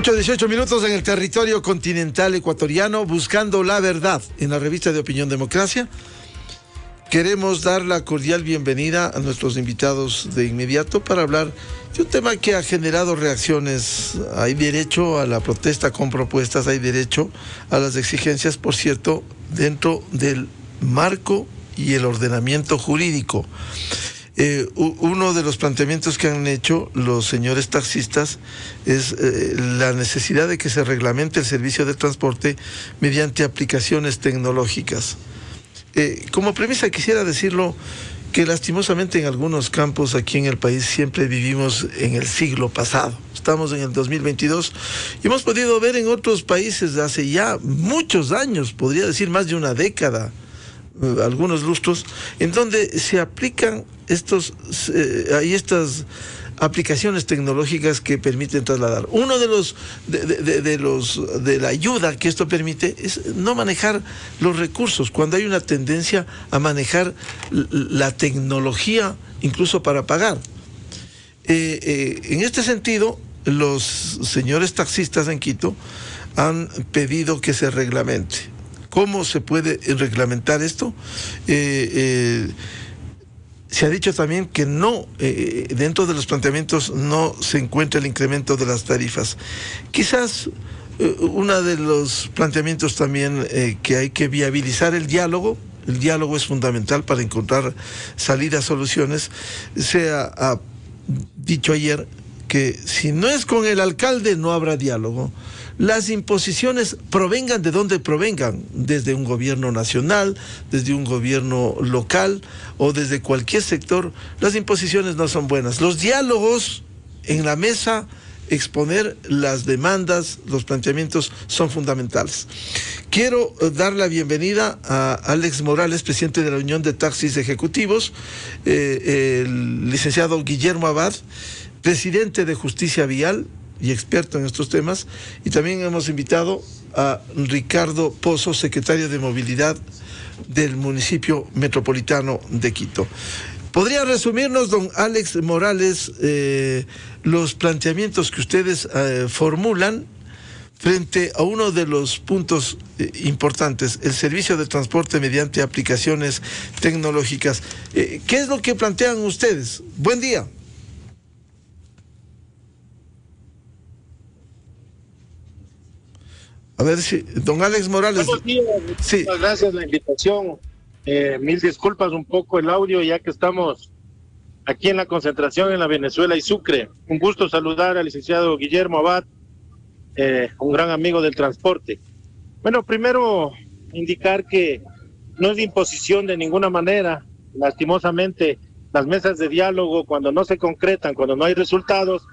8:18 en el territorio continental ecuatoriano, buscando la verdad en la revista de Opinión Democracia. Queremos dar la cordial bienvenida a nuestros invitados de inmediato para hablar de un tema que ha generado reacciones. Hay derecho a la protesta con propuestas, hay derecho a las exigencias, por cierto, dentro del marco y el ordenamiento jurídico. Uno de los planteamientos que han hecho los señores taxistas es la necesidad de que se reglamente el servicio de transporte mediante aplicaciones tecnológicas. Como premisa quisiera decirlo que lastimosamente en algunos campos aquí en el país siempre vivimos en el siglo pasado. Estamos en el 2022 y hemos podido ver en otros países hace ya muchos años, podría decir más de una década, algunos lustros, en donde se aplican estas aplicaciones tecnológicas que permiten trasladar. Uno de la ayuda que esto permite es no manejar los recursos, cuando hay una tendencia a manejar la tecnología incluso para pagar. En este sentido, los señores taxistas en Quito han pedido que se reglamente. ¿Cómo se puede reglamentar esto? Se ha dicho también que no, dentro de los planteamientos no se encuentra el incremento de las tarifas. Quizás uno de los planteamientos también que hay que viabilizar el diálogo es fundamental para encontrar salidas, soluciones. Se ha dicho ayer que si no es con el alcalde no habrá diálogo. Las imposiciones provengan de donde provengan, desde un gobierno nacional, desde un gobierno local o desde cualquier sector, las imposiciones no son buenas. Los diálogos en la mesa, exponer las demandas, los planteamientos son fundamentales. Quiero dar la bienvenida a Alex Morales, presidente de la Unión de Taxis Ejecutivos, el licenciado Guillermo Abad, presidente de Justicia Vial y experto en estos temas, y también hemos invitado a Ricardo Pozo, secretario de Movilidad del municipio metropolitano de Quito. ¿Podría resumirnos, don Alex Morales, los planteamientos que ustedes formulan frente a uno de los puntos importantes, el servicio de transporte mediante aplicaciones tecnológicas? ¿Qué es lo que plantean ustedes? Buen día. A ver si, don Alex Morales. Buenos días, sí. Muchas gracias por la invitación. Mil disculpas un poco el audio, ya que estamos aquí en la concentración en la Venezuela y Sucre. Un gusto saludar al licenciado Guillermo Abad, un gran amigo del transporte. Bueno, primero indicar que no es de imposición de ninguna manera. Lastimosamente, las mesas de diálogo, cuando no se concretan, cuando no hay resultados,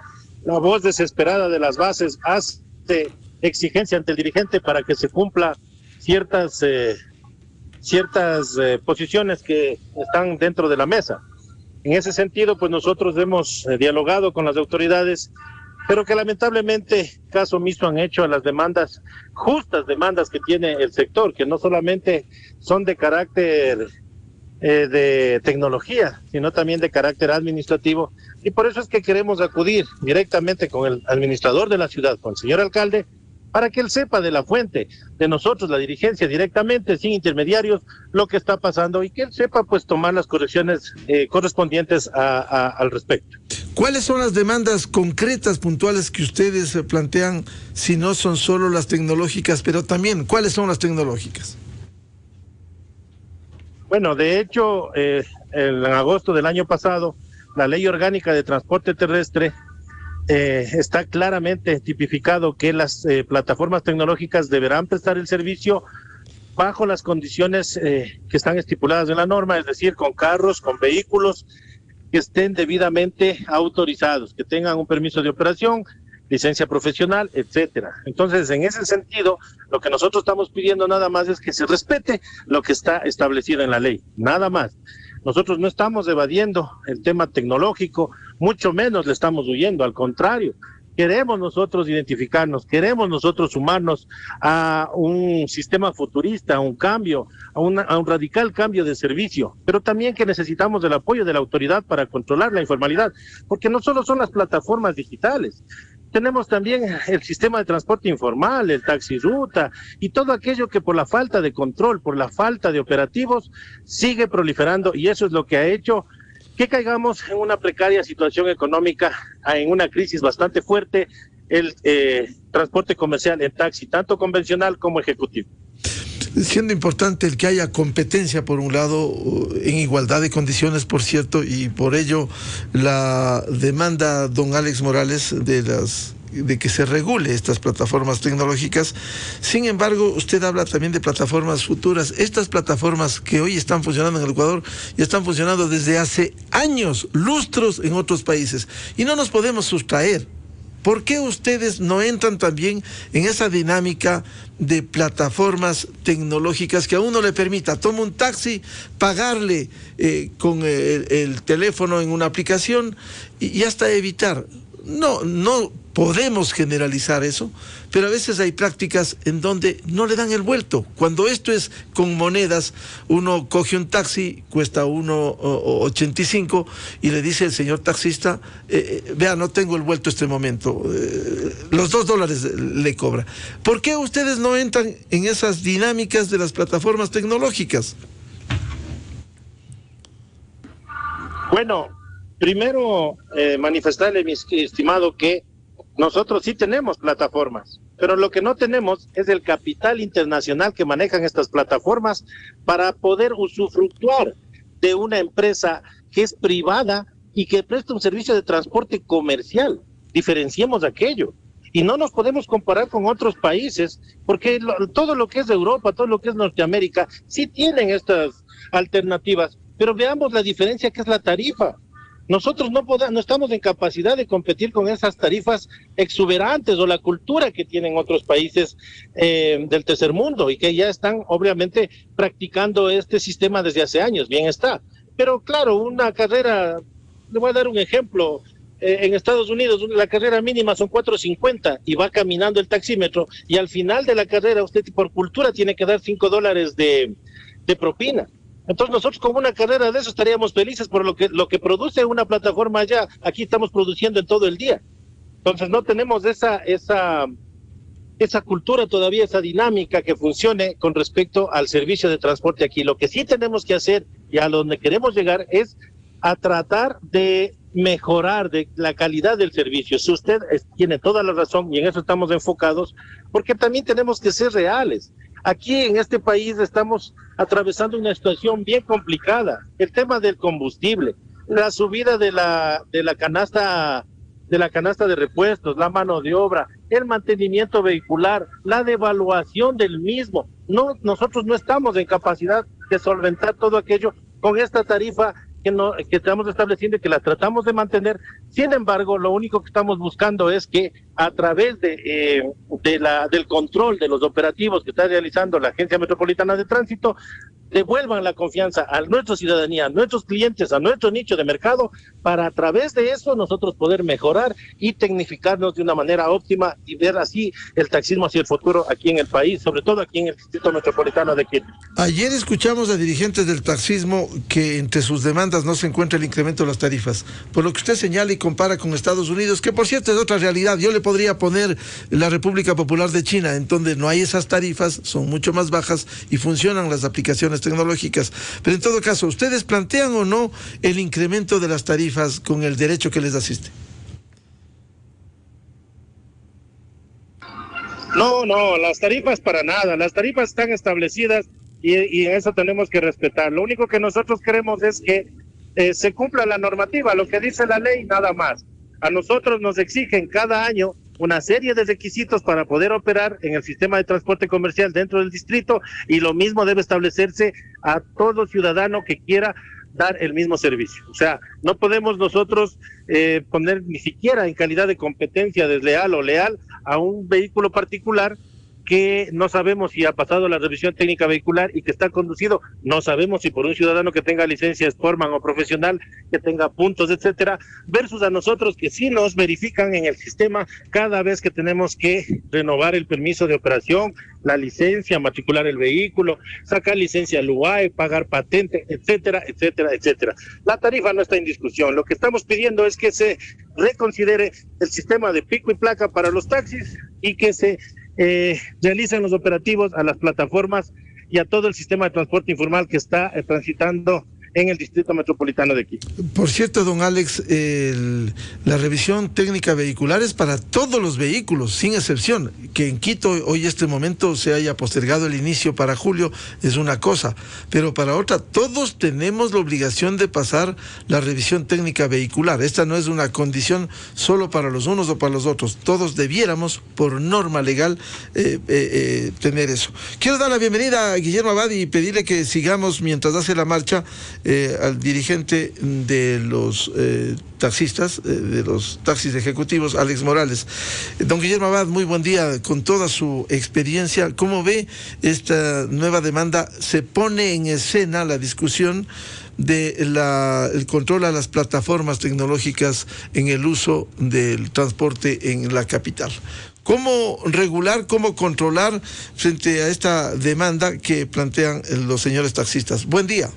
la voz desesperada de las bases hace exigencia ante el dirigente para que se cumpla ciertas posiciones que están dentro de la mesa. En ese sentido, pues nosotros hemos dialogado con las autoridades, pero que lamentablemente caso omiso han hecho a las demandas, justas demandas que tiene el sector, que no solamente son de carácter de tecnología, sino también de carácter administrativo, y por eso es que queremos acudir directamente con el administrador de la ciudad, con el señor alcalde, para que él sepa de la fuente, de nosotros, la dirigencia, directamente, sin intermediarios, lo que está pasando, y que él sepa pues tomar las correcciones correspondientes al respecto. ¿Cuáles son las demandas concretas, puntuales que ustedes plantean, si no son solo las tecnológicas, pero también, ¿cuáles son las tecnológicas? Bueno, de hecho, en agosto del año pasado, la Ley Orgánica de Transporte Terrestre está claramente tipificado que las plataformas tecnológicas deberán prestar el servicio bajo las condiciones que están estipuladas en la norma, es decir, con carros, con vehículos que estén debidamente autorizados, que tengan un permiso de operación, licencia profesional, etcétera. Entonces, en ese sentido, lo que nosotros estamos pidiendo nada más es que se respete lo que está establecido en la ley, nada más. Nosotros no estamos evadiendo el tema tecnológico, mucho menos le estamos huyendo, al contrario. Queremos nosotros identificarnos, queremos nosotros sumarnos a un sistema futurista, a un cambio, a un radical cambio de servicio, pero también que necesitamos del apoyo de la autoridad para controlar la informalidad, porque no solo son las plataformas digitales, tenemos también el sistema de transporte informal, el taxi ruta y todo aquello que por la falta de control, por la falta de operativos, sigue proliferando, y eso es lo que ha hecho que caigamos en una precaria situación económica, en una crisis bastante fuerte, el transporte comercial en taxi, tanto convencional como ejecutivo. Siendo importante el que haya competencia, por un lado, en igualdad de condiciones, por cierto, y por ello la demanda, don Alex Morales, de que se regule estas plataformas tecnológicas. Sin embargo, usted habla también de plataformas futuras. Estas plataformas que hoy están funcionando en el Ecuador ya están funcionando desde hace años, lustros en otros países, y no nos podemos sustraer. ¿Por qué ustedes no entran también en esa dinámica de plataformas tecnológicas que a uno le permita tomar un taxi, pagarle con el teléfono en una aplicación y hasta evitar? No podemos generalizar eso, pero a veces hay prácticas en donde no le dan el vuelto. Cuando esto es con monedas, uno coge un taxi, cuesta 1.85 y le dice el señor taxista, vea, no tengo el vuelto este momento, los $2 le cobra. ¿Por qué ustedes no entran en esas dinámicas de las plataformas tecnológicas? Bueno, primero manifestarle, mi estimado, que nosotros sí tenemos plataformas, pero lo que no tenemos es el capital internacional que manejan estas plataformas para poder usufructuar de una empresa que es privada y que presta un servicio de transporte comercial. Diferenciemos aquello. Y no nos podemos comparar con otros países, porque todo lo que es Europa, todo lo que es Norteamérica, sí tienen estas alternativas, pero veamos la diferencia que es la tarifa. Nosotros no estamos en capacidad de competir con esas tarifas exuberantes o la cultura que tienen otros países del tercer mundo y que ya están obviamente practicando este sistema desde hace años, bien está. Pero claro, una carrera, le voy a dar un ejemplo, en Estados Unidos la carrera mínima son 4.50 y va caminando el taxímetro y al final de la carrera usted por cultura tiene que dar $5 de propina. Entonces nosotros con una carrera de eso estaríamos felices por lo que produce una plataforma allá, aquí estamos produciendo en todo el día. Entonces no tenemos esa cultura todavía, esa dinámica que funcione con respecto al servicio de transporte aquí. Lo que sí tenemos que hacer y a donde queremos llegar es a tratar de mejorar de la calidad del servicio. Si usted tiene toda la razón y en eso estamos enfocados, porque también tenemos que ser reales. Aquí en este país estamos atravesando una situación bien complicada. El tema del combustible, la subida de la canasta de repuestos, la mano de obra, el mantenimiento vehicular, la devaluación del mismo. Nosotros no estamos en capacidad de solventar todo aquello con esta tarifa que estamos estableciendo y que la tratamos de mantener. Sin embargo, lo único que estamos buscando es que a través del control de los operativos que está realizando la Agencia Metropolitana de Tránsito, devuelvan la confianza a nuestra ciudadanía, a nuestros clientes, a nuestro nicho de mercado, para a través de eso nosotros poder mejorar y tecnificarnos de una manera óptima y ver así el taxismo hacia el futuro aquí en el país, sobre todo aquí en el Distrito Metropolitano de Quito. Ayer escuchamos a dirigentes del taxismo que entre sus demandas no se encuentra el incremento de las tarifas, por lo que usted señala y compara con Estados Unidos, que por cierto es otra realidad. Yo le podría poner la República Popular de China, en donde no hay esas tarifas, son mucho más bajas y funcionan las aplicaciones tecnológicas. Pero en todo caso, ¿ustedes plantean o no el incremento de las tarifas con el derecho que les asiste? No, las tarifas para nada, las tarifas están establecidas y en eso tenemos que respetar. Lo único que nosotros queremos es que se cumpla la normativa, lo que dice la ley, nada más. A nosotros nos exigen cada año una serie de requisitos para poder operar en el sistema de transporte comercial dentro del distrito, y lo mismo debe establecerse a todo ciudadano que quiera dar el mismo servicio. O sea, no podemos nosotros poner ni siquiera en calidad de competencia desleal o leal a un vehículo particular que no sabemos si ha pasado la revisión técnica vehicular y que está conducido, no sabemos si por un ciudadano que tenga licencia Sportman o profesional, que tenga puntos, etcétera, versus a nosotros que sí nos verifican en el sistema cada vez que tenemos que renovar el permiso de operación, la licencia, matricular el vehículo, sacar licencia al UAE, pagar patente, etcétera, etcétera, etcétera. La tarifa no está en discusión. Lo que estamos pidiendo es que se reconsidere el sistema de pico y placa para los taxis y que se realicen los operativos a las plataformas y a todo el sistema de transporte informal que está transitando en el Distrito Metropolitano de Quito. Por cierto, don Alex, la revisión técnica vehicular es para todos los vehículos, sin excepción. Que en Quito hoy este momento se haya postergado el inicio para julio es una cosa, pero para otra, todos tenemos la obligación de pasar la revisión técnica vehicular. Esta no es una condición solo para los unos o para los otros. Todos debiéramos, por norma legal, tener eso. Quiero dar la bienvenida a Guillermo Abad y pedirle que sigamos mientras hace la marcha al dirigente de los taxistas, de los taxis ejecutivos, Alex Morales. Don Guillermo Abad, muy buen día, con toda su experiencia. ¿Cómo ve esta nueva demanda? Se pone en escena la discusión de el control a las plataformas tecnológicas en el uso del transporte en la capital. ¿Cómo regular, cómo controlar frente a esta demanda que plantean los señores taxistas? Buen día.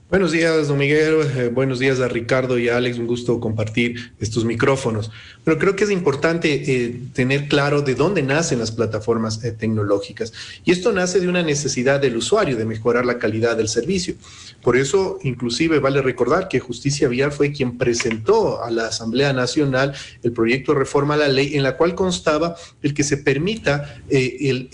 Buenos días, don Miguel. Buenos días a Ricardo y a Alex. Un gusto compartir estos micrófonos. Pero creo que es importante tener claro de dónde nacen las plataformas tecnológicas. Y esto nace de una necesidad del usuario de mejorar la calidad del servicio. Por eso, inclusive, vale recordar que Justicia Vial fue quien presentó a la Asamblea Nacional el proyecto de reforma a la ley en la cual constaba el que se permita el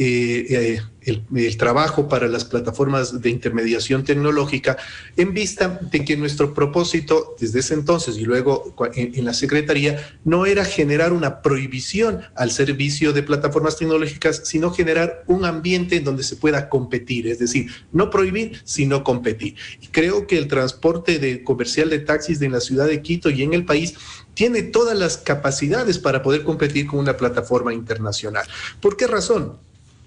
trabajo para las plataformas de intermediación tecnológica en vista de que nuestro propósito desde ese entonces y luego en la Secretaría no era generar una prohibición al servicio de plataformas tecnológicas, sino generar un ambiente en donde se pueda competir, es decir, no prohibir, sino competir. Y creo que el transporte comercial de taxis en la ciudad de Quito y en el país tiene todas las capacidades para poder competir con una plataforma internacional. ¿Por qué razón?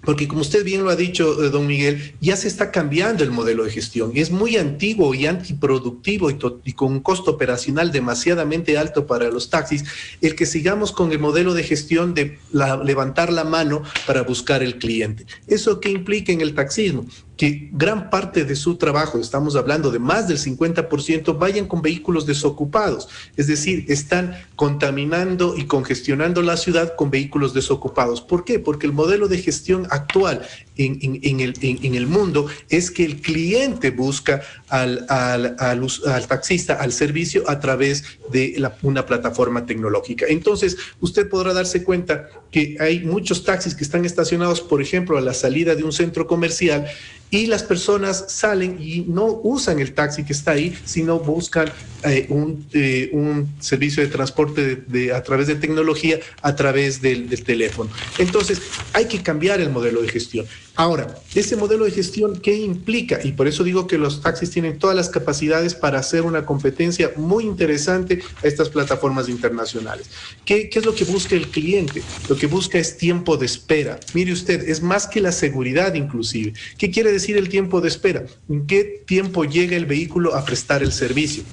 Porque como usted bien lo ha dicho, don Miguel, ya se está cambiando el modelo de gestión. Es muy antiguo y antiproductivo y con un costo operacional demasiadamente alto para los taxis el que sigamos con el modelo de gestión de levantar la mano para buscar el cliente. ¿Eso qué implica en el taxismo? Que gran parte de su trabajo, estamos hablando de más del 50%, vayan con vehículos desocupados. Es decir, están contaminando y congestionando la ciudad con vehículos desocupados. ¿Por qué? Porque el modelo de gestión actual en el mundo es que el cliente busca al taxista, al servicio a través de una plataforma tecnológica. Entonces, usted podrá darse cuenta que hay muchos taxis que están estacionados, por ejemplo, a la salida de un centro comercial y las personas salen y no usan el taxi que está ahí, sino buscan un servicio de transporte a través de tecnología, a través del teléfono. Entonces, hay que cambiar el modelo de gestión. Ahora, ese modelo de gestión, ¿qué implica? Y por eso digo que los taxis tienen todas las capacidades para hacer una competencia muy interesante a estas plataformas internacionales. ¿Qué es lo que busca el cliente? Lo que busca es tiempo de espera. Mire usted, es más que la seguridad inclusive. ¿Qué quiere decir el tiempo de espera? ¿En qué tiempo llega el vehículo a prestar el servicio?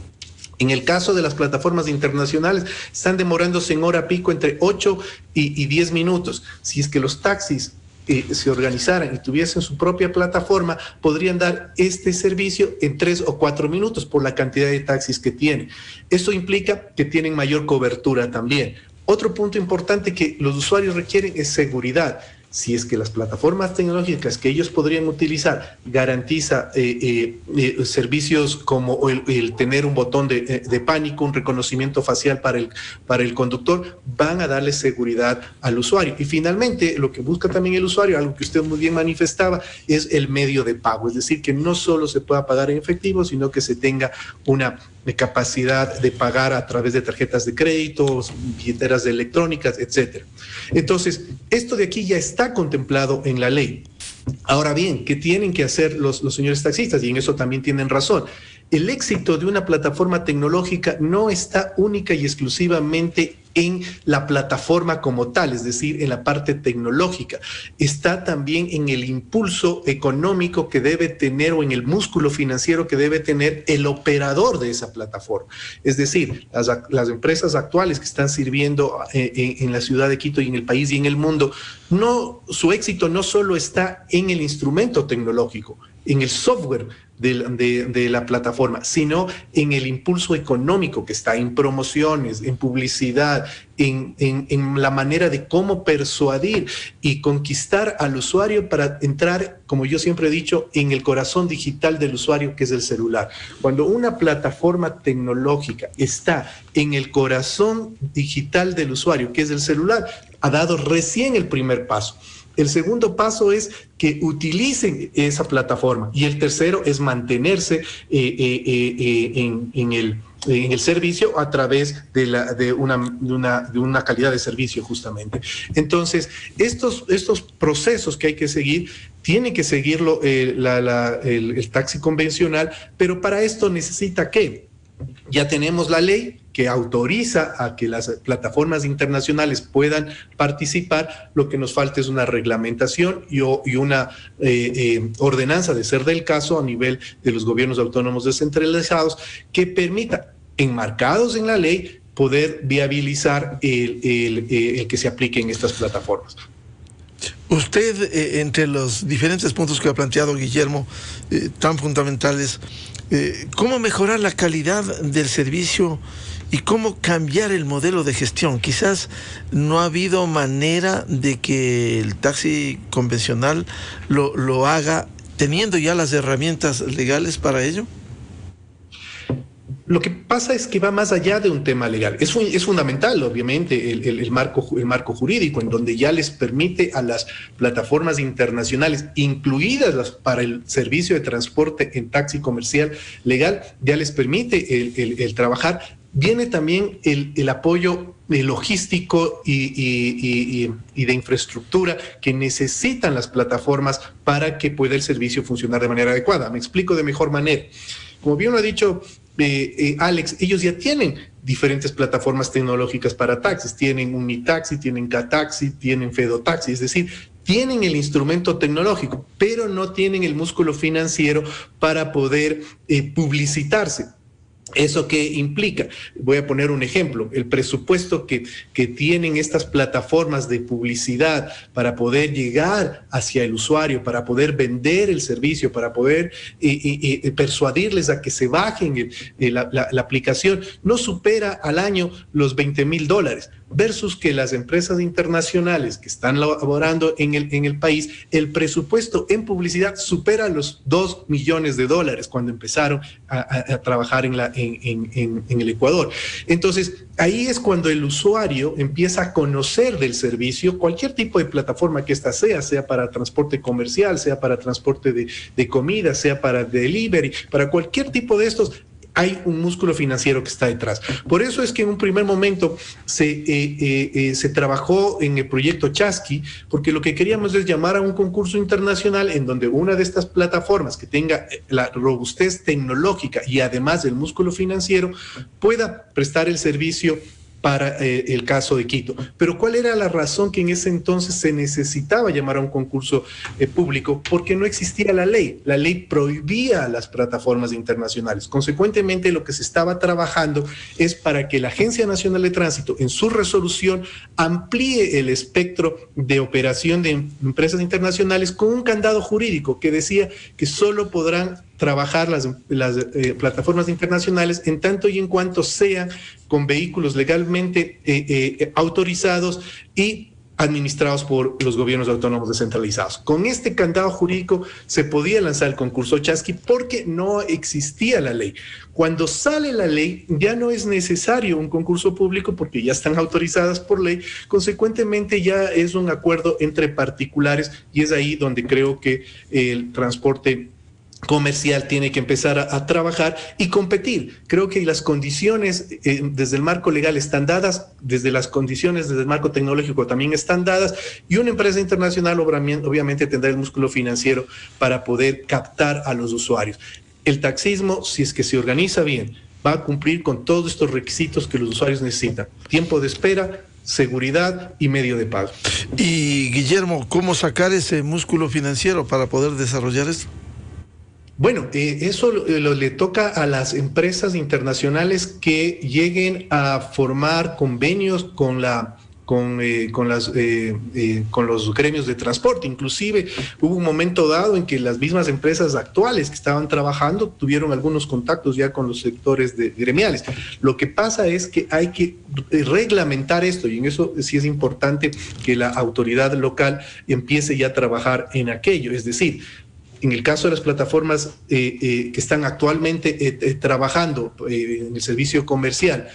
En el caso de las plataformas internacionales, están demorándose en hora pico entre 8 y 10 minutos. Si es que los taxis se organizaran y tuviesen su propia plataforma, podrían dar este servicio en 3 o 4 minutos por la cantidad de taxis que tienen. Esto implica que tienen mayor cobertura también. Otro punto importante que los usuarios requieren es seguridad. Si es que las plataformas tecnológicas que ellos podrían utilizar garantiza servicios como el tener un botón de pánico, un reconocimiento facial para el conductor, van a darle seguridad al usuario. Y finalmente, lo que busca también el usuario, algo que usted muy bien manifestaba, es el medio de pago. Es decir, que no solo se pueda pagar en efectivo, sino que se tenga una capacidad de pagar a través de tarjetas de crédito, billeteras electrónicas, etcétera. Entonces, esto de aquí ya está contemplado en la ley. Ahora bien, ¿qué tienen que hacer los señores taxistas? Y en eso también tienen razón. El éxito de una plataforma tecnológica no está única y exclusivamente en la plataforma como tal, es decir, en la parte tecnológica. Está también en el impulso económico que debe tener o en el músculo financiero que debe tener el operador de esa plataforma. Es decir, las empresas actuales que están sirviendo en la ciudad de Quito y en el país y en el mundo, su éxito no solo está en el instrumento tecnológico, en el software de la plataforma, sino en el impulso económico que está en promociones, en publicidad, en la manera de cómo persuadir y conquistar al usuario para entrar, como yo siempre he dicho, en el corazón digital del usuario, que es el celular. Cuando una plataforma tecnológica está en el corazón digital del usuario, que es el celular, ha dado recién el primer paso. El segundo paso es que utilicen esa plataforma y el tercero es mantenerse en el servicio a través de una calidad de servicio justamente. Entonces, estos procesos que hay que seguir, tiene que seguirlo el taxi convencional, pero para esto necesita ¿qué? Ya tenemos la ley que autoriza a que las plataformas internacionales puedan participar. Lo que nos falta es una reglamentación y una ordenanza de ser del caso a nivel de los gobiernos autónomos descentralizados que permita, enmarcados en la ley, poder viabilizar el que se apliquen estas plataformas. Usted, entre los diferentes puntos que ha planteado Guillermo, tan fundamentales, ¿cómo mejorar la calidad del servicio y cómo cambiar el modelo de gestión? Quizás no ha habido manera de que el taxi convencional lo haga teniendo ya las herramientas legales para ello. Lo que pasa es que va más allá de un tema legal. Es fundamental, obviamente, el marco jurídico, en donde ya les permite a las plataformas internacionales, incluidas para el servicio de transporte en taxi comercial legal, ya les permite el trabajar. Viene también el apoyo logístico y de infraestructura que necesitan las plataformas para que pueda el servicio funcionar de manera adecuada. Me explico de mejor manera. Como bien lo ha dicho Alex, ellos ya tienen diferentes plataformas tecnológicas para taxis. Tienen Unitaxi, tienen Cataxi, tienen Fedotaxi, es decir, tienen el instrumento tecnológico, pero no tienen el músculo financiero para poder publicitarse. ¿Eso qué implica? Voy a poner un ejemplo. El presupuesto que tienen estas plataformas de publicidad para poder llegar hacia el usuario, para poder vender el servicio, para poder persuadirles a que se bajen la aplicación, no supera al año los $20,000, versus que las empresas internacionales que están laborando en el país, el presupuesto en publicidad supera los $2 millones cuando empezaron a trabajar en el Ecuador. Entonces, ahí es cuando el usuario empieza a conocer del servicio, cualquier tipo de plataforma que ésta sea para transporte comercial, sea para transporte de comida, sea para delivery, para cualquier tipo de estos. Hay un músculo financiero que está detrás. Por eso es que en un primer momento se trabajó en el proyecto Chasqui, porque lo que queríamos es llamar a un concurso internacional en donde una de estas plataformas que tenga la robustez tecnológica y además el músculo financiero pueda prestar el servicio para el caso de Quito. Pero ¿cuál era la razón que en ese entonces se necesitaba llamar a un concurso público? Porque no existía la ley. La ley prohibía a las plataformas internacionales. Consecuentemente, lo que se estaba trabajando es para que la Agencia Nacional de Tránsito, en su resolución, amplíe el espectro de operación de empresas internacionales con un candado jurídico que decía que solo podrán trabajar las plataformas internacionales en tanto y en cuanto sean con vehículos legalmente autorizados y administrados por los gobiernos autónomos descentralizados. Con este candado jurídico se podía lanzar el concurso Chasqui porque no existía la ley. Cuando sale la ley ya no es necesario un concurso público porque ya están autorizadas por ley, consecuentemente ya es un acuerdo entre particulares y es ahí donde creo que el transporte comercial tiene que empezar a trabajar y competir. Creo que las condiciones desde el marco legal están dadas, desde las condiciones desde el marco tecnológico también están dadas, y una empresa internacional obviamente tendrá el músculo financiero para poder captar a los usuarios. El taxismo, si es que se organiza bien, va a cumplir con todos estos requisitos que los usuarios necesitan: tiempo de espera, seguridad y medio de pago. Y Guillermo, ¿cómo sacar ese músculo financiero para poder desarrollar esto? Bueno, eso le toca a las empresas internacionales que lleguen a formar convenios con los gremios de transporte. Inclusive hubo un momento dado en que las mismas empresas actuales que estaban trabajando tuvieron algunos contactos ya con los sectores gremiales. Lo que pasa es que hay que reglamentar esto, y en eso sí es importante que la autoridad local empiece ya a trabajar en aquello. Es decir, en el caso de las plataformas que están actualmente trabajando en el servicio comercial,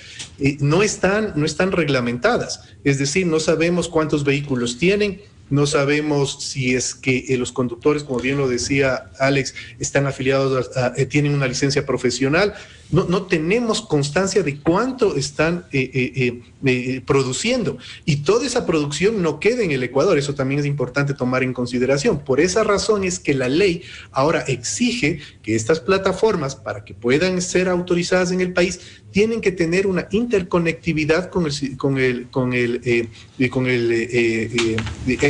no están reglamentadas. Es decir, no sabemos cuántos vehículos tienen, no sabemos si es que los conductores, como bien lo decía Alex, están afiliados, tienen una licencia profesional. No tenemos constancia de cuánto están produciendo, y toda esa producción no queda en el Ecuador. Eso también es importante tomar en consideración. Por esa razón es que la ley ahora exige que estas plataformas, para que puedan ser autorizadas en el país, tienen que tener una interconectividad con el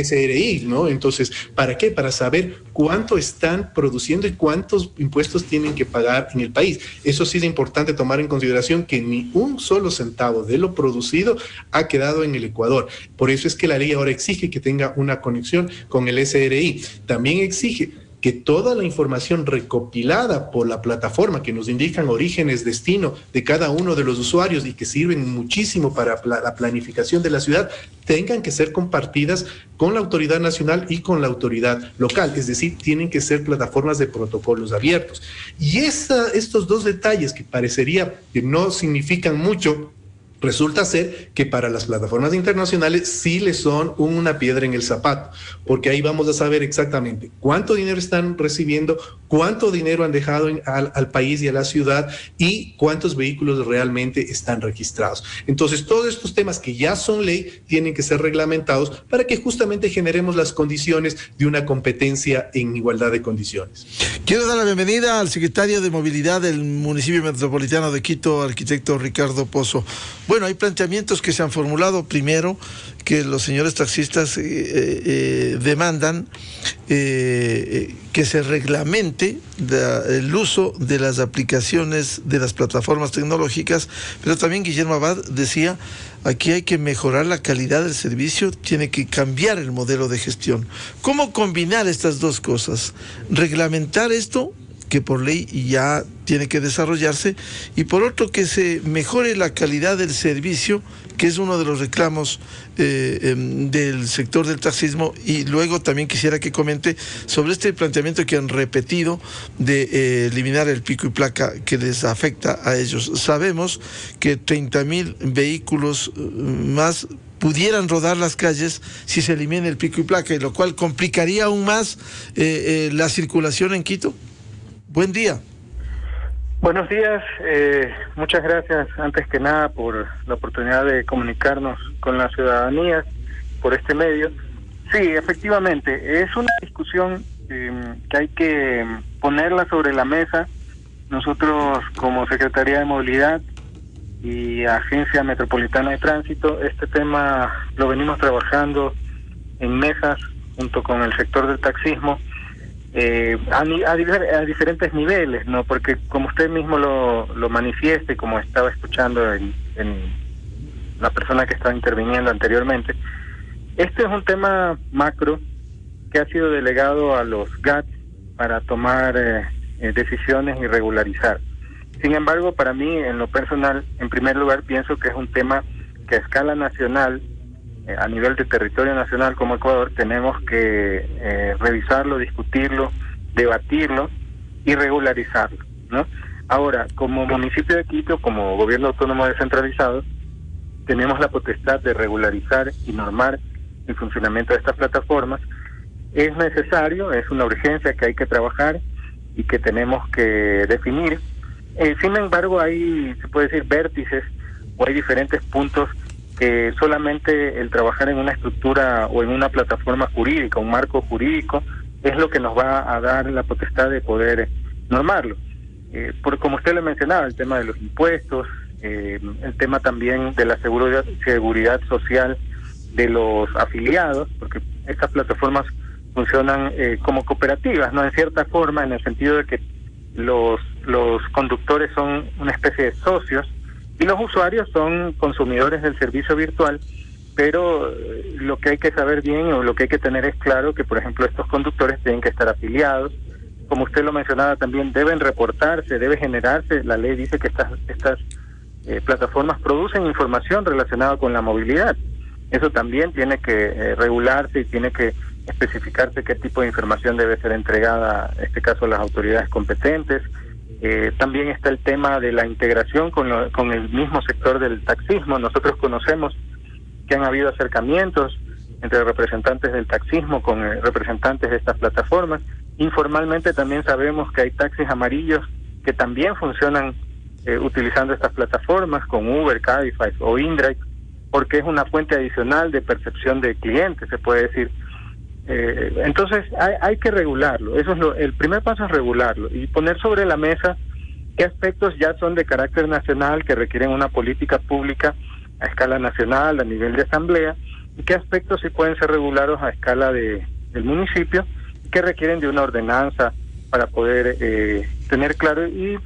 SRI, ¿no? Entonces, ¿para qué? Para saber cuánto están produciendo y cuántos impuestos tienen que pagar en el país. Eso sí es importante tomar en consideración, que ni un solo centavo de lo producido ha quedado en el Ecuador. Por eso es que la ley ahora exige que tenga una conexión con el SRI. También exige que toda la información recopilada por la plataforma, que nos indican orígenes, destino de cada uno de los usuarios y que sirven muchísimo para la planificación de la ciudad, tengan que ser compartidas con la autoridad nacional y con la autoridad local. Es decir, tienen que ser plataformas de protocolos abiertos. Y estos dos detalles, que parecería que no significan mucho, resulta ser que para las plataformas internacionales sí les son una piedra en el zapato, porque ahí vamos a saber exactamente cuánto dinero están recibiendo, cuánto dinero han dejado al país y a la ciudad, y cuántos vehículos realmente están registrados. Entonces, todos estos temas que ya son ley tienen que ser reglamentados para que justamente generemos las condiciones de una competencia en igualdad de condiciones. Quiero dar la bienvenida al secretario de Movilidad del municipio metropolitano de Quito, arquitecto Ricardo Pozo. Bueno, hay planteamientos que se han formulado. Primero, que los señores taxistas demandan que se reglamente el uso de las aplicaciones de las plataformas tecnológicas, pero también Guillermo Abad decía, aquí hay que mejorar la calidad del servicio, tiene que cambiar el modelo de gestión. ¿Cómo combinar estas dos cosas? Reglamentar esto, que por ley ya tiene que desarrollarse, y por otro, que se mejore la calidad del servicio, que es uno de los reclamos del sector del taxismo. Y luego también quisiera que comente sobre este planteamiento que han repetido de eliminar el pico y placa, que les afecta a ellos. Sabemos que 30,000 vehículos más pudieran rodar las calles si se elimina el pico y placa, y lo cual complicaría aún más la circulación en Quito. Buen día. Buenos días, muchas gracias antes que nada por la oportunidad de comunicarnos con la ciudadanía por este medio. Sí, efectivamente, es una discusión que hay que ponerla sobre la mesa. Nosotros, como Secretaría de Movilidad y Agencia Metropolitana de Tránsito, este tema lo venimos trabajando en mesas junto con el sector del taxismo, a diferentes niveles, ¿no? Porque como usted mismo lo manifiesta, y como estaba escuchando en la persona que estaba interviniendo anteriormente, este es un tema macro que ha sido delegado a los GATS para tomar decisiones y regularizar. Sin embargo, para mí, en lo personal, en primer lugar, pienso que es un tema que a escala nacional, a nivel de territorio nacional como Ecuador, tenemos que revisarlo, discutirlo, debatirlo y regularizarlo, ¿no? Ahora, como municipio de Quito, como gobierno autónomo descentralizado, tenemos la potestad de regularizar y normar el funcionamiento de estas plataformas. Es necesario, es una urgencia que hay que trabajar y que tenemos que definir. Sin embargo, hay, se puede decir, vértices, o hay diferentes puntos que solamente el trabajar en una estructura o en una plataforma jurídica, un marco jurídico, es lo que nos va a dar la potestad de poder normarlo. como usted lo mencionaba, el tema de los impuestos, el tema también de la seguridad social de los afiliados, porque estas plataformas funcionan como cooperativas, ¿no? En cierta forma, en el sentido de que los conductores son una especie de socios y los usuarios son consumidores del servicio virtual, pero lo que hay que saber bien o lo que hay que tener es claro que, por ejemplo, estos conductores tienen que estar afiliados. Como usted lo mencionaba también, deben reportarse, debe generarse, la ley dice que estas plataformas producen información relacionada con la movilidad. Eso también tiene que regularse y tiene que especificarse qué tipo de información debe ser entregada, en este caso, a las autoridades competentes. También está el tema de la integración con el mismo sector del taxismo. Nosotros conocemos que han habido acercamientos entre representantes del taxismo con representantes de estas plataformas. Informalmente también sabemos que hay taxis amarillos que también funcionan utilizando estas plataformas con Uber, Cabify o InDrive, porque es una fuente adicional de percepción de clientes, se puede decir. Entonces hay que regularlo. Eso es el primer paso, es regularlo y poner sobre la mesa qué aspectos ya son de carácter nacional, que requieren una política pública a escala nacional, a nivel de asamblea, y qué aspectos sí pueden ser regulados a escala del municipio, que requieren de una ordenanza para poder tener claro y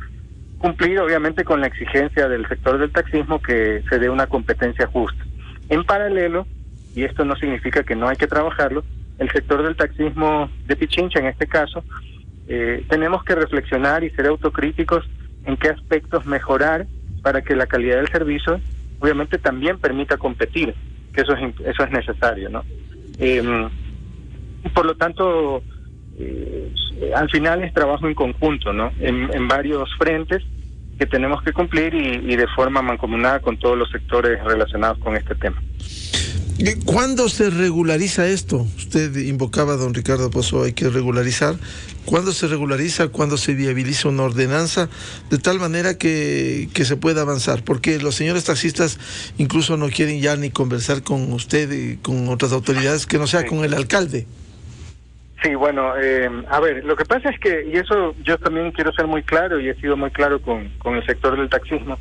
cumplir obviamente con la exigencia del sector del taxismo que se dé una competencia justa. En paralelo, y esto no significa que no hay que trabajarlo, el sector del taxismo de Pichincha, en este caso, tenemos que reflexionar y ser autocríticos en qué aspectos mejorar para que la calidad del servicio obviamente también permita competir, que eso es necesario, ¿no? Y por lo tanto, al final es trabajo en conjunto, ¿no? En varios frentes que tenemos que cumplir y de forma mancomunada con todos los sectores relacionados con este tema. ¿Cuándo se regulariza esto? Usted invocaba a don Ricardo Pozo, hay que regularizar. ¿Cuándo se regulariza? ¿Cuándo se viabiliza una ordenanza? De tal manera que se pueda avanzar. Porque los señores taxistas incluso no quieren ya ni conversar con usted y con otras autoridades que no sea con el alcalde. Sí, bueno, a ver, lo que pasa es que, y eso yo también quiero ser muy claro y he sido muy claro con el sector del taxismo,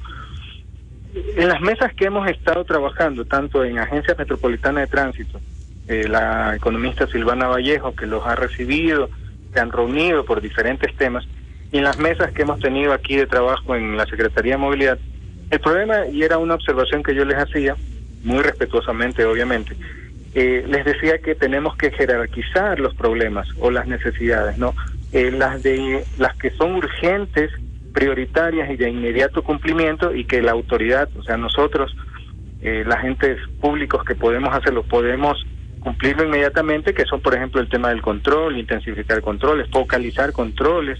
en las mesas que hemos estado trabajando, tanto en Agencia Metropolitana de Tránsito, la economista Silvana Vallejo, que los ha recibido, se han reunido por diferentes temas, y en las mesas que hemos tenido aquí de trabajo en la Secretaría de Movilidad, el problema, y era una observación que yo les hacía, muy respetuosamente obviamente, les decía que tenemos que jerarquizar los problemas o las necesidades, ¿no? Las que son urgentes, prioritarias y de inmediato cumplimiento, y que la autoridad, o sea, nosotros, los agentes públicos que podemos hacerlo, podemos cumplirlo inmediatamente, que son, por ejemplo, el tema del control, intensificar controles, focalizar controles.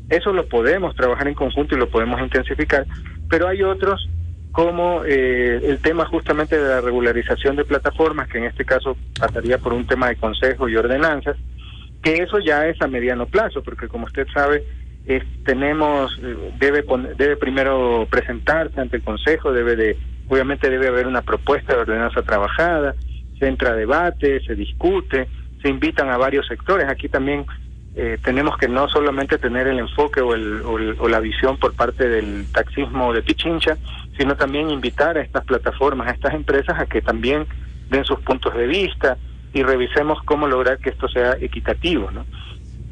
Eso lo podemos trabajar en conjunto y lo podemos intensificar, pero hay otros como el tema justamente de la regularización de plataformas, que en este caso pasaría por un tema de consejo y ordenanzas, que eso ya es a mediano plazo, porque como usted sabe, debe primero presentarse ante el consejo, obviamente debe haber una propuesta de ordenanza trabajada, se entra a debate, se discute, se invitan a varios sectores. Aquí también tenemos que no solamente tener el enfoque o la visión por parte del taxismo de Pichincha, sino también invitar a estas plataformas, a estas empresas, a que también den sus puntos de vista y revisemos cómo lograr que esto sea equitativo, ¿no?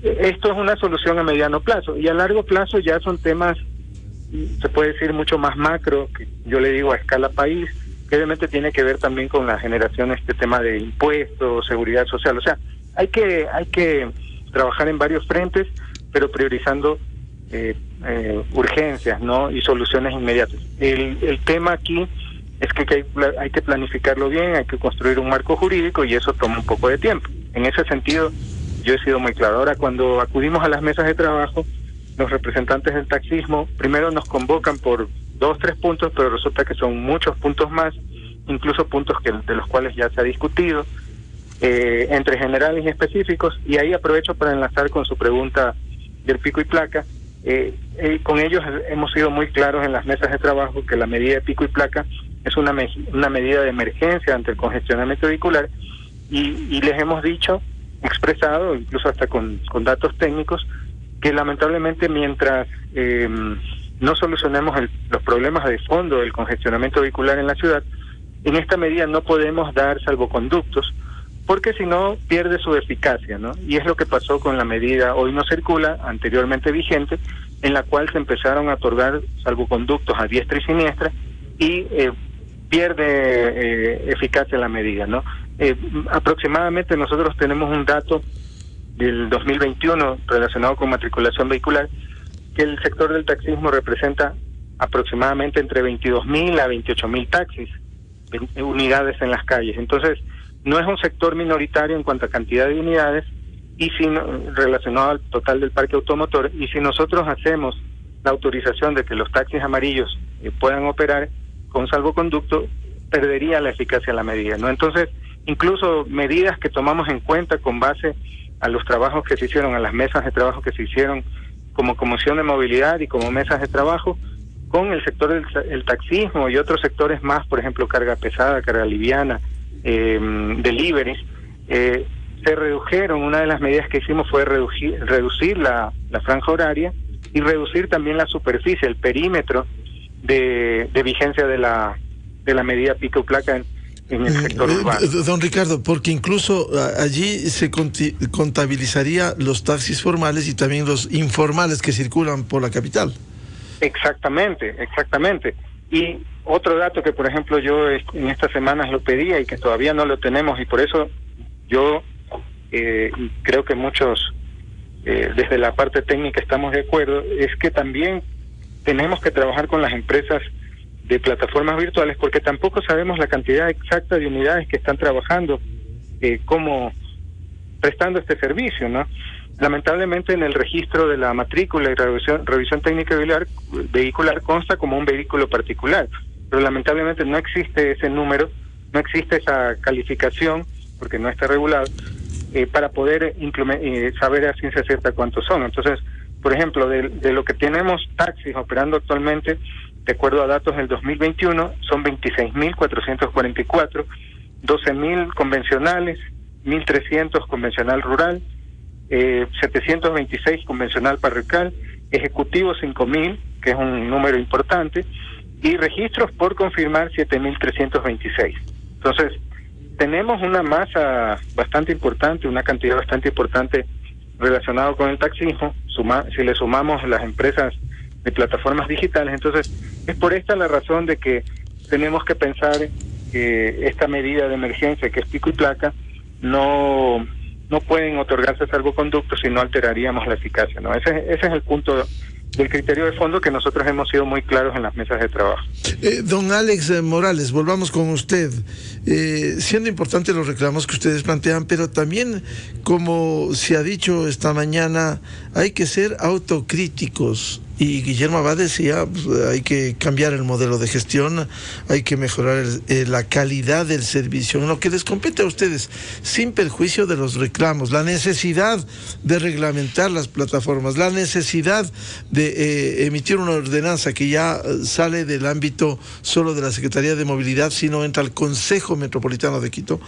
Esto es una solución a mediano plazo, y a largo plazo ya son temas, se puede decir, mucho más macro, que yo le digo a escala país, que obviamente tiene que ver también con la generación tema de impuestos, seguridad social. O sea, hay que trabajar en varios frentes, pero priorizando urgencias, ¿no? Y soluciones inmediatas. El tema aquí es que hay que planificarlo bien, hay que construir un marco jurídico, y eso toma un poco de tiempo. En ese sentido, yo he sido muy claro. Ahora, cuando acudimos a las mesas de trabajo, los representantes del taxismo primero nos convocan por 2, 3 puntos, pero resulta que son muchos puntos más, incluso puntos de los cuales ya se ha discutido, entre generales y específicos, y ahí aprovecho para enlazar con su pregunta del pico y placa. Con ellos hemos sido muy claros en las mesas de trabajo que la medida de pico y placa es una medida de emergencia ante el congestionamiento vehicular, y les hemos expresado, incluso hasta con datos técnicos, que lamentablemente mientras no solucionemos los problemas de fondo del congestionamiento vehicular en la ciudad, en esta medida no podemos dar salvoconductos, porque si no pierde su eficacia, ¿no? Y es lo que pasó con la medida Hoy No Circula, anteriormente vigente, en la cual se empezaron a otorgar salvoconductos a diestra y siniestra y pierde eficacia la medida, ¿no? Aproximadamente nosotros tenemos un dato del 2021 relacionado con matriculación vehicular, que el sector del taxismo representa aproximadamente entre 22.000 a 28.000 taxis, unidades en las calles. Entonces, no es un sector minoritario en cuanto a cantidad de unidades y relacionado al total del parque automotor, y si nosotros hacemos la autorización de que los taxis amarillos puedan operar con salvoconducto, perdería la eficacia de la medida, ¿no? Entonces, incluso medidas que tomamos en cuenta con base a los trabajos que se hicieron, a las mesas de trabajo que se hicieron como Comisión de Movilidad y como mesas de trabajo, con el sector del taxismo y otros sectores más, por ejemplo, carga pesada, carga liviana, deliveries, se redujeron. Una de las medidas que hicimos fue reducir la franja horaria y reducir también la superficie, el perímetro de vigencia de la medida pico y placa en el sector urbano. Don Ricardo, porque incluso allí se contabilizaría los taxis formales y también los informales que circulan por la capital. Exactamente. Y otro dato que, por ejemplo, yo en estas semanas lo pedía y que todavía no lo tenemos, y por eso yo creo que muchos desde la parte técnica estamos de acuerdo, es que también tenemos que trabajar con las empresas de plataformas virtuales, porque tampoco sabemos la cantidad exacta de unidades que están trabajando como prestando este servicio, ¿no? Lamentablemente en el registro de la matrícula y revisión técnica vehicular consta como un vehículo particular, pero lamentablemente no existe ese número, no existe esa calificación, porque no está regulado, para poder saber a ciencia cierta cuántos son. Entonces, por ejemplo, de lo que tenemos taxis operando actualmente, de acuerdo a datos del 2021, son 26.444, 12.000 convencionales, 1.300 convencional rural, 726 convencional parroquial, ejecutivos 5.000, que es un número importante, y registros por confirmar 7.326. Entonces, tenemos una masa bastante importante, una cantidad bastante importante relacionado con el taxismo. Si le sumamos las empresas de plataformas digitales, entonces es por esta la razón de que tenemos que pensar que esta medida de emergencia, que es pico y placa, no pueden otorgarse salvoconductos si no alteraríamos la eficacia, ¿no? Ese es el punto del criterio de fondo que nosotros hemos sido muy claros en las mesas de trabajo. Don Alex Morales, volvamos con usted. Siendo importantes los reclamos que ustedes plantean, pero también, como se ha dicho esta mañana, hay que ser autocríticos. Y Guillermo Abad decía, pues, hay que cambiar el modelo de gestión, hay que mejorar la calidad del servicio, en lo que les compete a ustedes, sin perjuicio de los reclamos, la necesidad de reglamentar las plataformas, la necesidad de emitir una ordenanza que ya sale del ámbito solo de la Secretaría de Movilidad, sino entra al Consejo Metropolitano de Quito.